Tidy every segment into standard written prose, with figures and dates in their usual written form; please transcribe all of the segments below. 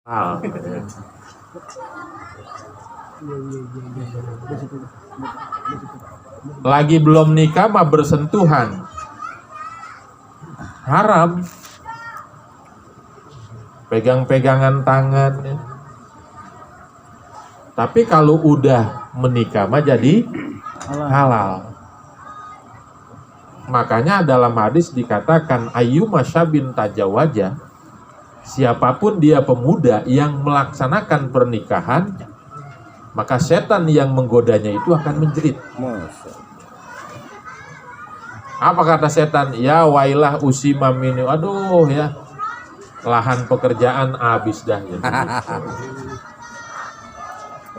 Ah, lagi belum nikah mah bersentuhan haram, pegang-pegangan tangan ya. Tapi kalau udah menikah mah jadi halal. Makanya dalam hadis dikatakan ayyuma syabin tajawaja, siapapun dia pemuda yang melaksanakan pernikahan, maka setan yang menggodanya itu akan menjerit. Apa kata setan? Ya wailah usima mini. Aduh ya, lahan pekerjaan habis dah ya.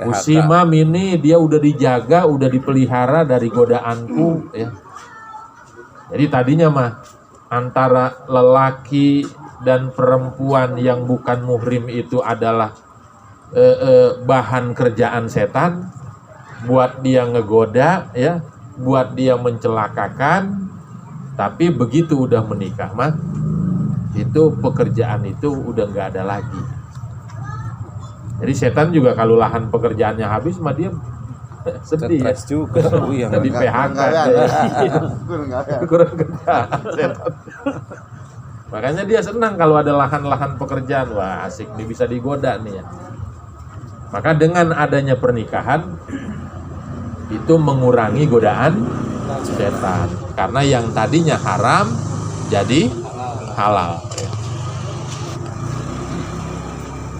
Usima mini, dia udah dijaga, udah dipelihara dari godaanku ya. Jadi tadinya mah antara lelaki dan perempuan yang bukan muhrim itu adalah bahan kerjaan setan buat dia ngegoda ya, buat dia mencelakakan. Tapi begitu udah menikah mah itu pekerjaan itu udah nggak ada lagi. Jadi setan juga kalau lahan pekerjaannya habis mah dia sedih ya. juga Di PHK kurang kerjaan setan. Makanya dia senang kalau ada lahan-lahan pekerjaan. Wah asik nih, bisa digoda nih ya. Maka dengan adanya pernikahan itu mengurangi godaan setan. Karena yang tadinya haram jadi halal.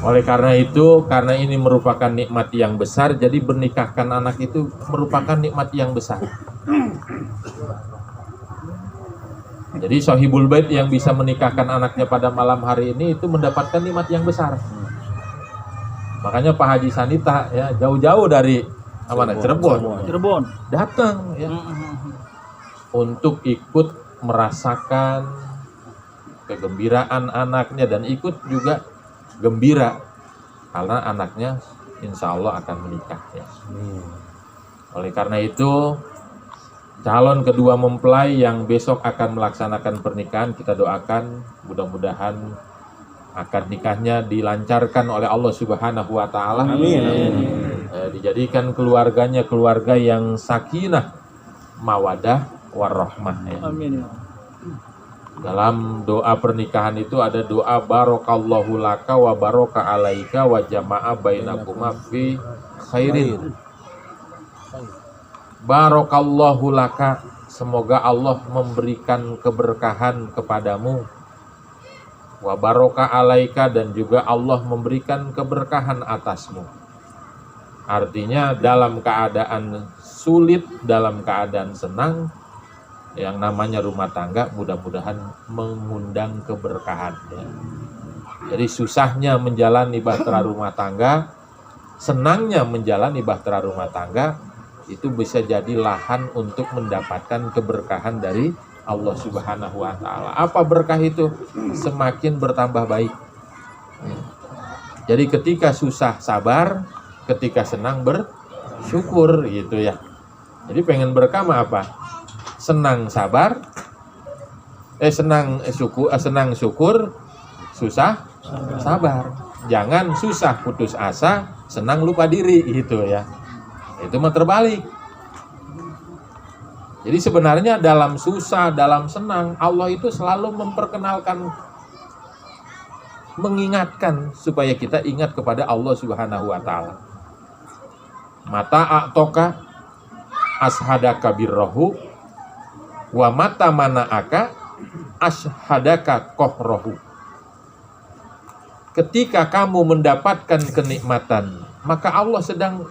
Oleh karena itu, karena ini merupakan nikmat yang besar, jadi bernikahkan anak itu merupakan nikmat yang besar. Jadi Sohibul Bait yang bisa menikahkan anaknya pada malam hari ini itu mendapatkan nikmat yang besar. Makanya Pak Haji Sanita ya jauh-jauh dari mana? Cirebon datang ya untuk ikut merasakan kegembiraan anaknya dan ikut juga gembira karena anaknya insya Allah akan menikah ya. Oleh karena itu calon kedua mempelai yang besok akan melaksanakan pernikahan, kita doakan mudah-mudahan akad nikahnya dilancarkan oleh Allah Subhanahu wa taala. Amin. Dijadikan keluarganya keluarga yang sakinah, mawadah, warahmah ya. Amin. Dalam doa pernikahan itu ada doa barokallahu laka wa baraka alaika wa jama'a bainakuma fi khairin. Barokallahu laka, semoga Allah memberikan keberkahan kepadamu. Wa baraka alaika, dan juga Allah memberikan keberkahan atasmu. Artinya dalam keadaan sulit, dalam keadaan senang, yang namanya rumah tangga mudah-mudahan mengundang keberkahan ya. Jadi susahnya menjalani bahtera rumah tangga, senangnya menjalani bahtera rumah tangga, itu bisa jadi lahan untuk mendapatkan keberkahan dari Allah Subhanahu wa taala. Apa berkah itu? Semakin bertambah baik. Jadi ketika susah sabar, ketika senang bersyukur gitu ya. Jadi pengen berkah mah apa? Senang sabar, senang syukur, susah sabar. Jangan susah putus asa, senang lupa diri gitu ya. Itu mah terbalik. Jadi sebenarnya dalam susah, dalam senang, Allah itu selalu memperkenalkan, mengingatkan supaya kita ingat kepada Allah Subhanahu wa taala. Mata a'toka ashadaka birrohu wa mata mana'aka ashadaka kohrohu. Ketika kamu mendapatkan kenikmatan, maka Allah sedang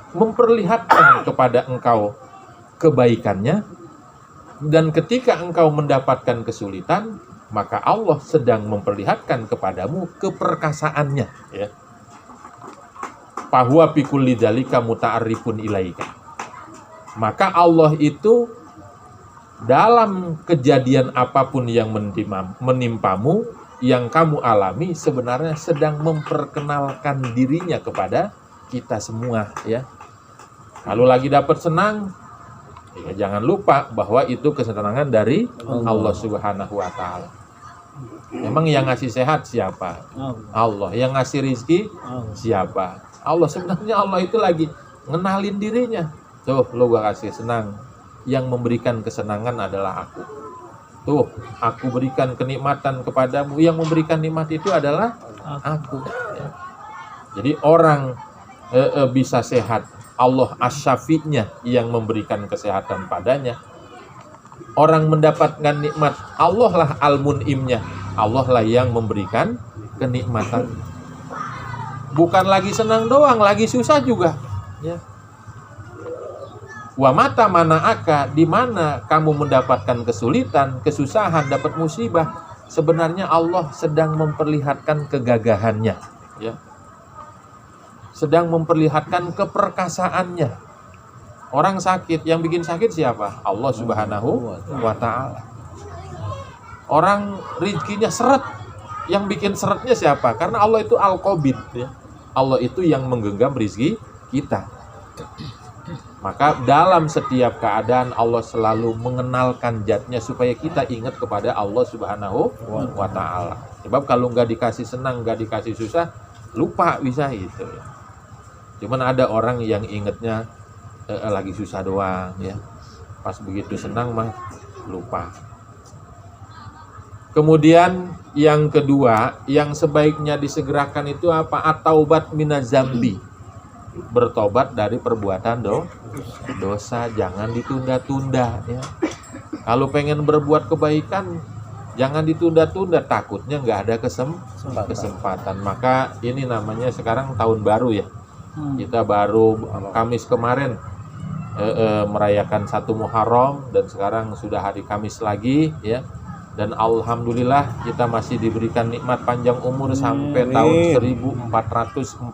memperlihatkan kepada engkau kebaikannya. Dan ketika engkau mendapatkan kesulitan, maka Allah sedang memperlihatkan kepadamu keperkasaannya ya. Fahuwa fi kulli dzalika muta'arrifun ilaika. Maka Allah itu dalam kejadian apapun yang menimpamu, yang kamu alami, sebenarnya sedang memperkenalkan dirinya kepada kita semua ya. Kalau lagi dapat senang, ya jangan lupa bahwa itu kesenangan dari Allah Subhanahu wa taala. Emang yang ngasih sehat siapa? Allah. Yang ngasih rizki siapa? Allah. Sebenarnya Allah itu lagi ngenalin dirinya. Tuh, lo gua kasih senang. Yang memberikan kesenangan adalah aku. Tuh, aku berikan kenikmatan kepadamu. Yang memberikan nikmat itu adalah aku. Ya. Jadi orang bisa sehat, Allah asy-syafi'nya yang memberikan kesehatan padanya. Orang mendapatkan nikmat, Allah lah al-mun'imnya. Allah lah yang memberikan kenikmatan. Bukan lagi senang doang, lagi susah juga. Ya. Wa mata mana'aka, di mana kamu mendapatkan kesulitan, kesusahan, dapat musibah, sebenarnya Allah sedang memperlihatkan kegagahannya, ya. Sedang memperlihatkan keperkasaannya. Orang sakit, yang bikin sakit siapa? Allah Subhanahu wa ta'ala. Orang rezekinya seret, yang bikin seretnya siapa? Karena Allah itu al-qabid, ya. Allah itu yang menggenggam rezeki kita. Maka dalam setiap keadaan Allah selalu mengenalkan zatnya supaya kita ingat kepada Allah Subhanahu wa ta'ala. Sebab kalau nggak dikasih senang, nggak dikasih susah, lupa bisa itu. Ya. Cuman ada orang yang ingatnya lagi susah doang, ya. Pas begitu senang mah lupa. Kemudian yang kedua, yang sebaiknya disegerakan itu apa? At-taubat minaz-zambi. Bertobat dari perbuatan dosa, jangan ditunda-tunda, ya. Kalau pengen berbuat kebaikan jangan ditunda-tunda, takutnya nggak ada kesempatan. Maka ini namanya sekarang tahun baru, ya. Kita baru Kamis kemarin merayakan 1 Muharram dan sekarang sudah hari Kamis lagi, ya. Dan alhamdulillah kita masih diberikan nikmat panjang umur sampai tahun 1442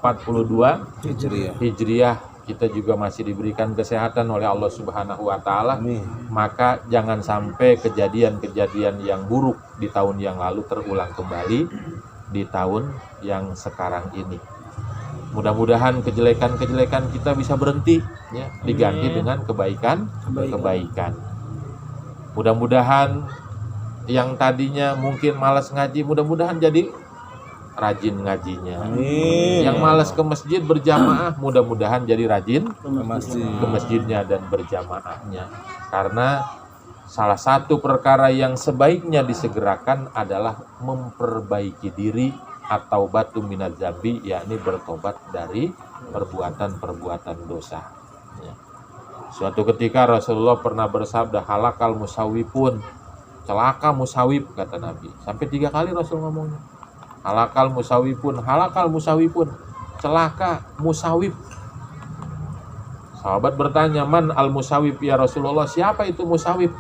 Hijriah. Kita juga masih diberikan kesehatan oleh Allah Subhanahu wa ta'ala. Maka jangan sampai kejadian-kejadian yang buruk di tahun yang lalu terulang kembali di tahun yang sekarang ini. Mudah-mudahan kejelekan-kejelekan kita bisa berhenti, ya, diganti dengan kebaikan. Mudah-mudahan yang tadinya mungkin malas ngaji, mudah-mudahan jadi rajin ngajinya. Yang malas ke masjid berjamaah, mudah-mudahan jadi rajin ke masjidnya dan berjamaahnya. Karena salah satu perkara yang sebaiknya disegerakan adalah memperbaiki diri atau batu minaz-zambi, yakni bertobat dari perbuatan-perbuatan dosa. Ya. Suatu ketika Rasulullah pernah bersabda, halakal musawwifun, celaka musawib, kata Nabi. Sampai 3 kali Rasul ngomongnya. Halakal musawifun, celaka musawib. Sahabat bertanya, man al musawib ya Rasulullah, siapa itu musawib?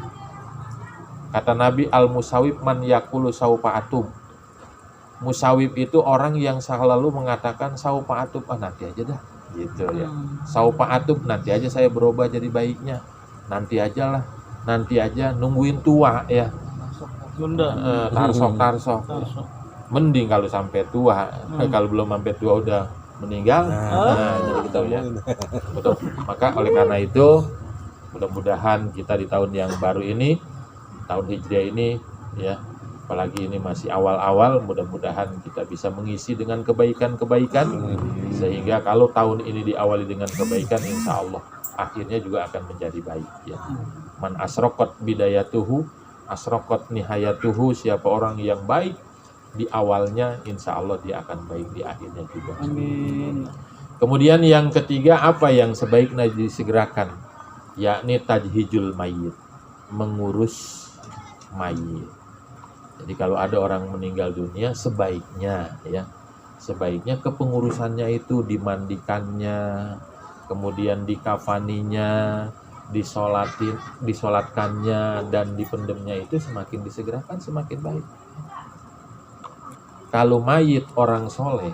Kata Nabi, al musawib man yakulu saupa'atum. Musawib itu orang yang selalu mengatakan saupa'atum, nanti aja dah, gitu ya. Saupa'atum, nanti aja saya berubah jadi baiknya. Nanti aja, nungguin tua, ya. Tarsok. Mending kalau sampai tua. Kalau belum sampai tua udah meninggal, jadi kita, ya. Betul. Maka oleh karena itu, mudah-mudahan kita di tahun yang baru ini, tahun Hijriah ini, ya, apalagi ini masih awal-awal, mudah-mudahan kita bisa mengisi dengan kebaikan-kebaikan, sehingga kalau tahun ini diawali dengan kebaikan, insya Allah akhirnya juga akan menjadi baik, ya. Man asrokot bidayatuhu asrokot nihayatuhu, siapa orang yang baik di awalnya, insya Allah dia akan baik di akhirnya juga. Amin. Kemudian yang ketiga, apa yang sebaiknya disegerakan, yakni tajhijul mayit, mengurus mayit. Jadi kalau ada orang meninggal dunia, sebaiknya, ya, sebaiknya kepengurusannya itu dimandikannya, kemudian dikafaninya, disolatkannya, dan dipendemnya itu semakin disegerakan semakin baik. Kalau mayit orang soleh,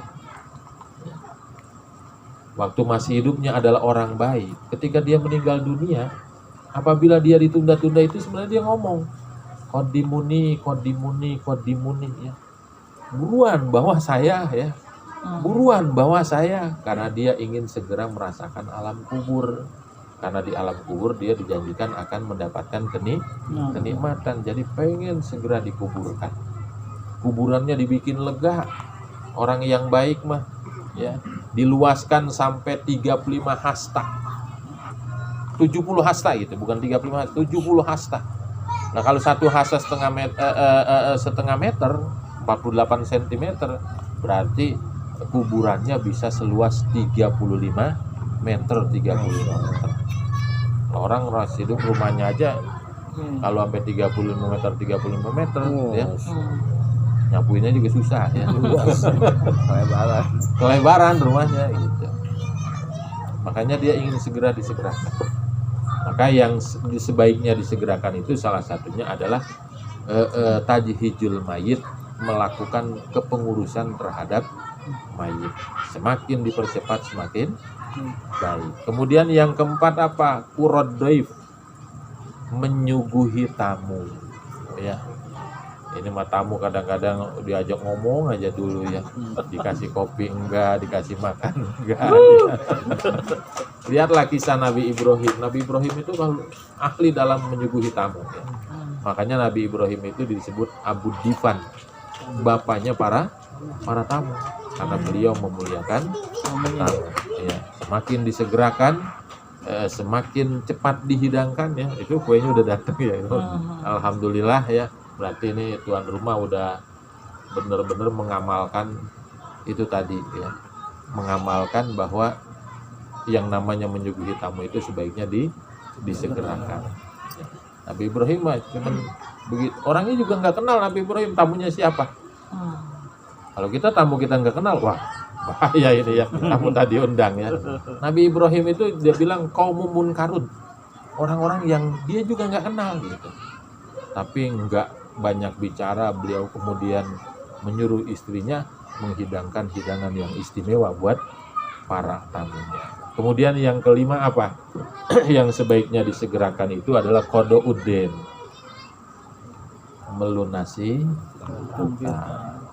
waktu masih hidupnya adalah orang baik, ketika dia meninggal dunia, apabila dia ditunda-tunda itu sebenarnya dia ngomong, kodimuni, ya. Buruan bawa saya, ya. Buruan bawa saya, karena dia ingin segera merasakan alam kubur. Karena di alam kubur dia dijanjikan akan mendapatkan kenikmatan, jadi pengen segera dikuburkan. kuburannya dibikin lega. Orang yang baik mah ya diluaskan sampai 35 hasta. 70 hasta gitu, bukan 35 hasta, 70 hasta. Nah, kalau satu hasta setengah meter, 48 cm, berarti kuburannya bisa seluas 35 meter, 35 meter. Orang hidup rumahnya aja kalau sampai 35 meter, 35 meter ya. Nyapuinnya juga susah ya. Kelebaran rumahnya gitu. Makanya dia ingin segera disegerakan. Maka yang sebaiknya disegerakan itu salah satunya adalah tajhijul mayit, melakukan kepengurusan terhadap mayit. Semakin dipercepat semakin baik. Kemudian yang keempat apa? Qurrad dhaif, menyuguhi tamu. Ya. Ini mah tamu kadang-kadang diajak ngomong aja dulu ya. Dikasih kopi enggak, dikasih makan enggak. Lihatlah kisah Nabi Ibrahim. Nabi Ibrahim itu kalau ahli dalam menyuguhi tamu ya. Makanya Nabi Ibrahim itu disebut Abu Difan, bapaknya para tamu, karena beliau memuliakan tamu ya. Semakin disegerakan, semakin cepat dihidangkan ya. Itu kuenya udah datang ya. Alhamdulillah ya. Berarti ini tuan rumah udah benar-benar mengamalkan itu tadi ya. Mengamalkan bahwa yang namanya menyuguhi tamu itu sebaiknya disegerakan. Nabi Ibrahim cuman begitu. Orangnya juga nggak kenal Nabi Ibrahim, tamunya siapa. Kalau kita tamu kita nggak kenal, wah bahaya ini ya, tamu tadi undang ya. Nabi Ibrahim itu dia bilang qaumun munkarun, orang-orang yang dia juga nggak kenal gitu. Tapi nggak banyak bicara, beliau kemudian menyuruh istrinya menghidangkan hidangan yang istimewa buat para tamunya. Kemudian yang kelima apa? Yang sebaiknya disegerakan itu adalah qada'uddin, melunasi hutang.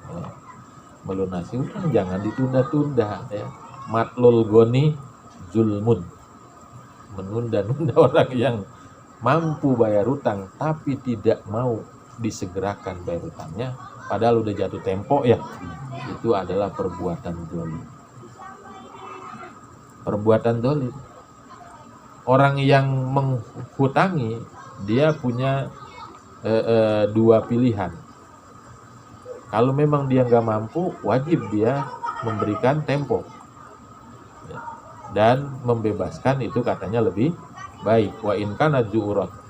Melunasi hutang jangan ditunda-tunda ya. Matlul goni zulmun, menunda-nunda orang yang mampu bayar hutang tapi tidak mau disegerakan bayar hutangnya, padahal udah jatuh tempo ya, itu adalah perbuatan zalim. Perbuatan zalim. Orang yang menghutangi dia punya dua pilihan. Kalau memang dia nggak mampu, wajib dia memberikan tempo ya. Dan membebaskan itu katanya lebih baik. Wa in kana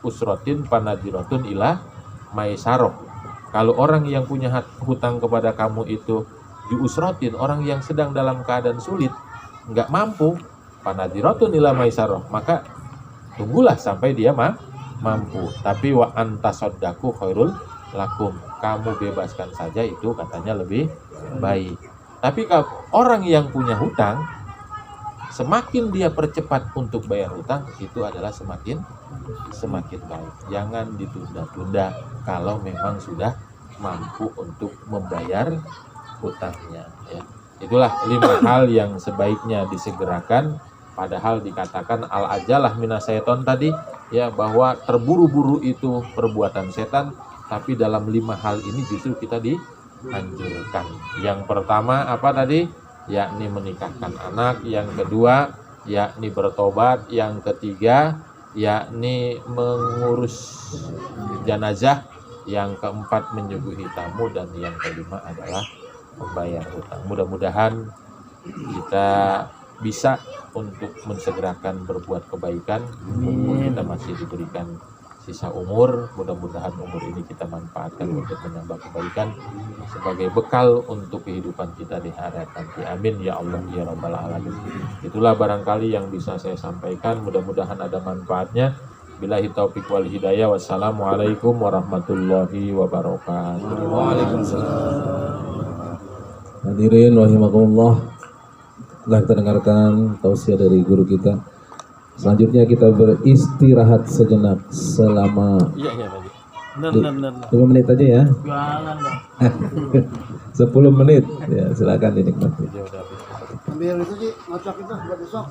usratin panadiratun ila maisaroh. Kalau orang yang punya hutang kepada kamu itu usratin, orang yang sedang dalam keadaan sulit, nggak mampu, panadiratun ila maisaroh, maka tunggulah sampai dia mampu. Tapi wa antasaddaku khairul lakum, kamu bebaskan saja itu katanya lebih baik. Tapi kalau orang yang punya hutang, semakin dia percepat untuk bayar hutang, itu adalah semakin baik. Jangan ditunda-tunda kalau memang sudah mampu untuk membayar hutangnya ya. Itulah 5 hal yang sebaiknya disegerakan, padahal dikatakan al-ajalah minasyaiton tadi ya, bahwa terburu-buru itu perbuatan setan, tapi dalam 5 hal ini justru kita dianjurkan. Yang pertama apa tadi? Yakni menikahkan anak, yang kedua yakni bertobat, yang ketiga yakni mengurus jenazah, yang keempat menyuguhi tamu, dan yang kelima adalah membayar hutang. Mudah-mudahan kita bisa untuk mensegerakan berbuat kebaikan, mumpung kita masih diberikan sisa umur. Mudah-mudahan umur ini kita manfaatkan untuk menambah kebaikan sebagai bekal untuk kehidupan kita di akhirat nanti. Amin ya Allah ya rabbal alamin. Itulah barangkali yang bisa saya sampaikan, mudah-mudahan ada manfaatnya. Billahi taufik wal hidayah. Wassalamualaikum warahmatullahi wabarakatuh. Waalaikumsalam. Hadirin rahimakumullah, telah kita dengarkan tausiah dari guru kita. Selanjutnya kita beristirahat sejenak selama 5 menit aja ya. 10 menit ya, silakan dinikmati. Ambil itu sih, ngocok itu buat besok.